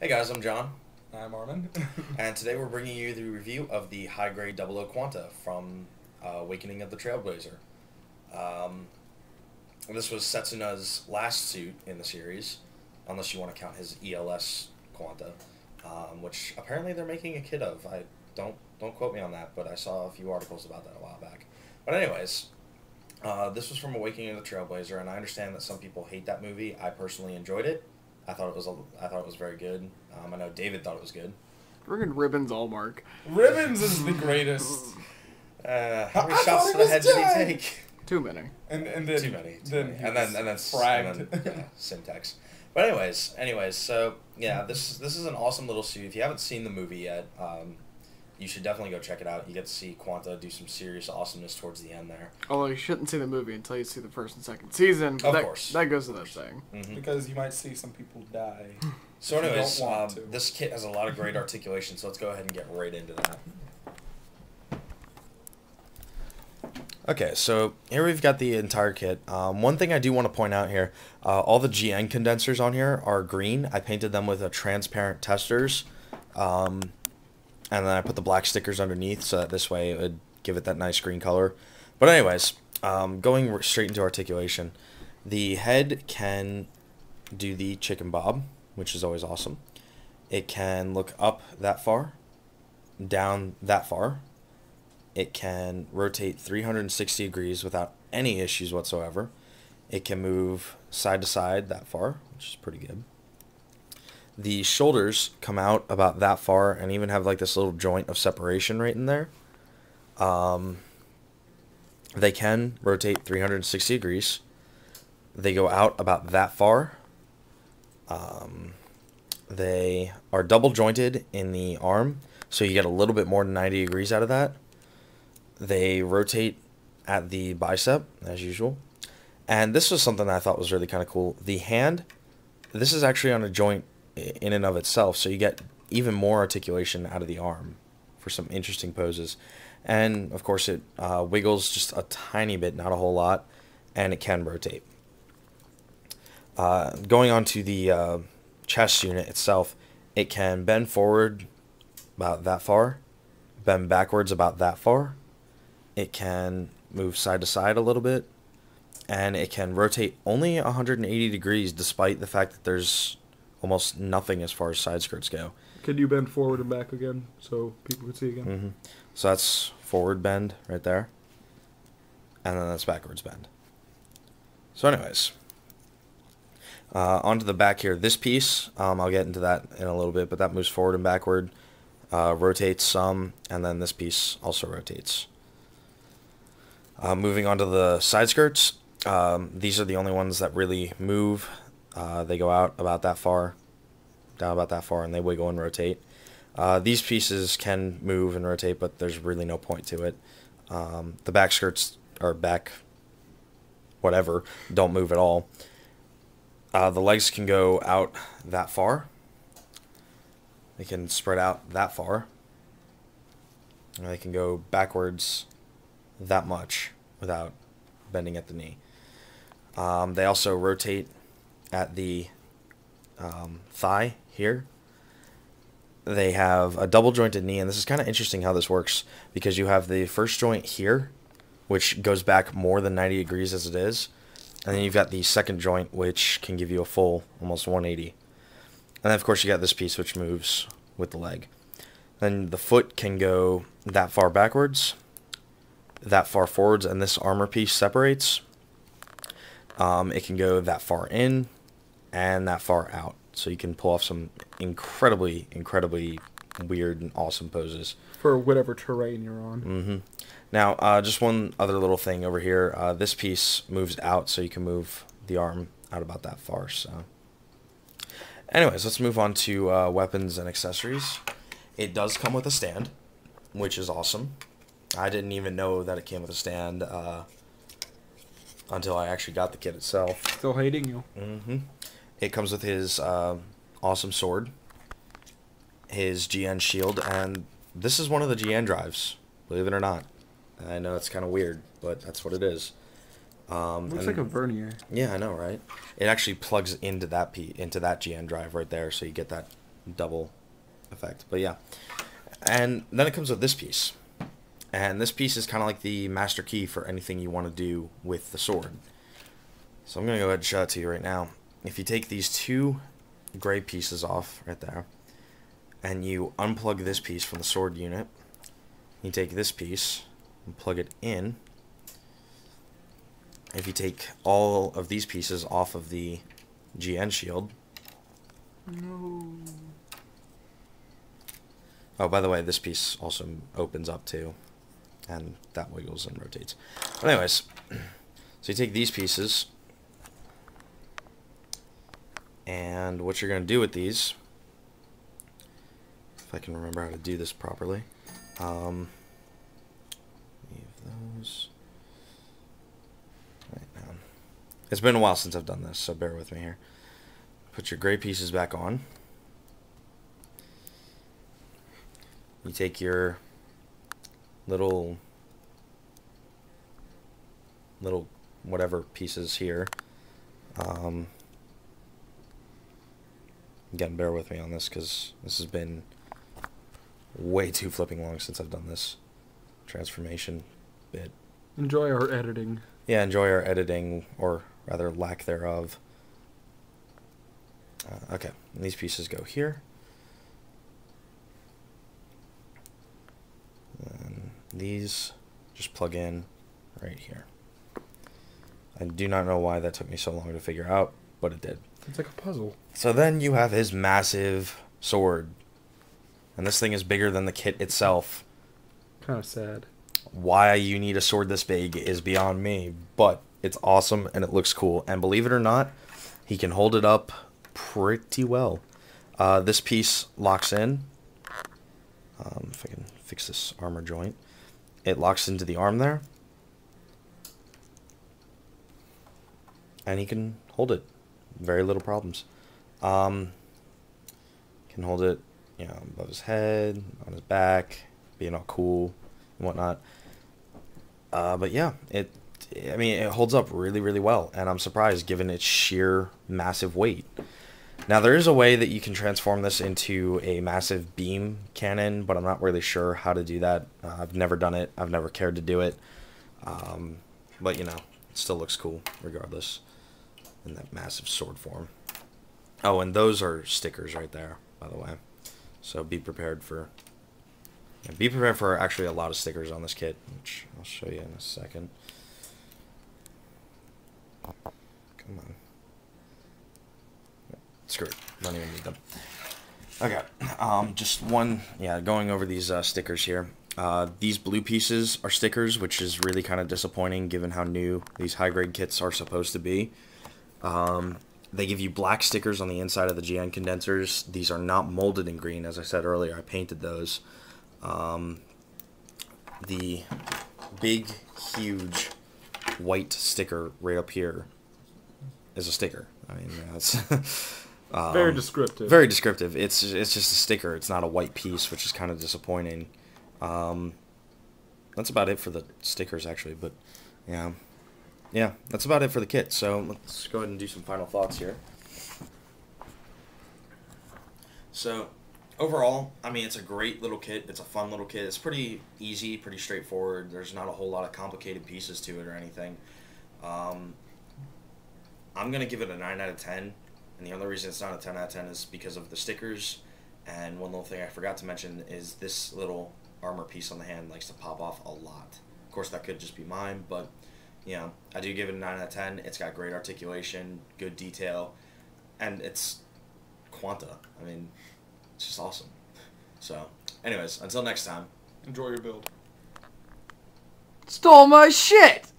Hey guys, I'm John, I'm Armin. and today we're bringing you the review of the high-grade Double O Quanta from Awakening of the Trailblazer. Um, this was Setsuna's last suit in the series, unless you want to count his ELS Quanta, which apparently they're making a kit of. I don't quote me on that, but I saw a few articles about that a while back. But anyways, this was from Awakening of the Trailblazer, and I understand that some people hate that movie. I personally enjoyed it. I thought it was very good. I know David thought it was good. Friggin' ribbons all mark. Ribbons is the greatest. How many I shots thought to it the was head did he dead. take? Too many. And then Too many. he And then fragged. yeah, syntax. But anyways, so yeah, this is an awesome little suit. If you haven't seen the movie yet, you should definitely go check it out. You get to see Quanta do some serious awesomeness towards the end there. Although you shouldn't see the movie until you see the first and second season. But Of course. That goes without saying. Mm-hmm. because you might see some people die. So if you anyways, don't want to. this kit has a lot of great articulation, so let's go ahead and get right into that. Okay, so here we've got the entire kit. One thing I do want to point out here, all the GN condensers on here are green. I painted them with a transparent testers, and then I put the black stickers underneath, so that this way it would give it that nice green color. But anyways, going straight into articulation, the head can do the chicken bob, which is always awesome. It can look up that far, down that far. It can rotate 360 degrees without any issues whatsoever. It can move side to side that far, which is pretty good. The shoulders come out about that far and even have like this little joint of separation right in there. They can rotate 360 degrees. They go out about that far. They are double jointed in the arm, so you get a little bit more than 90 degrees out of that. They rotate at the bicep, as usual. And this was something that I thought was really kind of cool. The hand, this is actually on a joint in and of itself, so you get even more articulation out of the arm for some interesting poses. And, of course, it wiggles just a tiny bit, not a whole lot, and it can rotate. Going on to the chest unit itself, it can bend forward about that far, bend backwards about that far. It can move side to side a little bit, and it can rotate only 180 degrees despite the fact that there's almost nothing as far as side skirts go. Could you bend forward and back again so people could see again? Mm-hmm. So that's forward bend right there, and then that's backwards bend. So anyways, onto the back here. This piece, I'll get into that in a little bit, but that moves forward and backward, rotates some, and then this piece also rotates. Moving on to the side skirts, these are the only ones that really move. They go out about that far, down about that far, and they wiggle and rotate. These pieces can move and rotate, but there's really no point to it. The back skirts, or back whatever, don't move at all. The legs can go out that far. They can spread out that far. And they can go backwards that much without bending at the knee. They also rotate at the thigh here. They have a double jointed knee, and this is kind of interesting how this works because you have the first joint here, which goes back more than 90 degrees as it is, and then you've got the second joint, which can give you a full almost 180. And then of course you got this piece which moves with the leg. Then the foot can go that far backwards, that far forwards, and this armor piece separates. It can go that far in and that far out, so you can pull off some incredibly weird and awesome poses For whatever terrain you're on. Mm-hmm. Now, just one other little thing over here. This piece moves out, so you can move the arm out about that far. So, anyways, let's move on to weapons and accessories. It does come with a stand, which is awesome. I didn't even know that it came with a stand until I actually got the kit itself. Still hating you. Mm-hmm. It comes with his awesome sword, his GN shield, and this is one of the GN drives, believe it or not. I know it's kind of weird, but that's what it is. Looks like a vernier. Yeah, I know, right? It actually plugs into that GN drive right there, so you get that double effect. But yeah. And then it comes with this piece. And this piece is kind of like the master key for anything you want to do with the sword. So I'm going to go ahead and show it to you right now. If you take these two gray pieces off right there, and you unplug this piece from the sword unit, you take this piece and plug it in. If you take all of these pieces off of the GN shield. No. Oh, by the way, this piece also opens up too, and that wiggles and rotates. But anyways, so you take these pieces, and what you're going to do with these, if I can remember how to do this properly, leave those right down. It's been a while since I've done this, so bear with me here. Put your gray pieces back on. You take your little whatever pieces here. Again, bear with me on this because this has been way too flipping long since I've done this transformation bit. Enjoy our editing. Yeah, enjoy our editing, or rather lack thereof. Okay, and these pieces go here. And these just plug in right here. I do not know why that took me so long to figure out, but it did. It's like a puzzle. So then you have his massive sword. And this thing is bigger than the kit itself. Kind of sad. Why you need a sword this big is beyond me, but it's awesome and it looks cool. And believe it or not, he can hold it up pretty well. This piece locks in. If I can fix this armor joint. It locks into the arm there. And he can hold it. Very little problems. Can hold it, you know, above his head, on his back, being all cool and whatnot. But yeah, I mean, it holds up really, really well, and I'm surprised given its sheer massive weight. Now, there is a way that you can transform this into a massive beam cannon, but I'm not really sure how to do that. I've never done it. I've never cared to do it. But, you know, it still looks cool regardless in that massive sword form. Oh, and those are stickers right there, by the way. So be prepared for... Yeah, be prepared for actually a lot of stickers on this kit, which I'll show you in a second. Come on. Screw it. Don't even need them. Okay. Just one... Yeah, going over these stickers here. These blue pieces are stickers, which is really kind of disappointing given how new these high-grade kits are supposed to be. They give you black stickers on the inside of the GN condensers. These are not molded in green, as I said earlier. I painted those. The big, huge white sticker right up here is a sticker. I mean, that's very descriptive. Very descriptive. It's just a sticker. It's not a white piece, which is kind of disappointing. That's about it for the stickers, actually. But yeah, that's about it for the kit. So let's go ahead and do some final thoughts here. So overall, I mean, it's a great little kit. It's a fun little kit. It's pretty easy, pretty straightforward. There's not a whole lot of complicated pieces to it or anything. I'm going to give it a 9 out of 10. And the only reason it's not a 10 out of 10 is because of the stickers. And one little thing I forgot to mention is this little armor piece on the hand likes to pop off a lot. Of course, that could just be mine, but, you know, I do give it a 9 out of 10. It's got great articulation, good detail, and it's Quanta. I mean, it's just awesome. So, anyways, until next time. Enjoy your build. Stole my shit!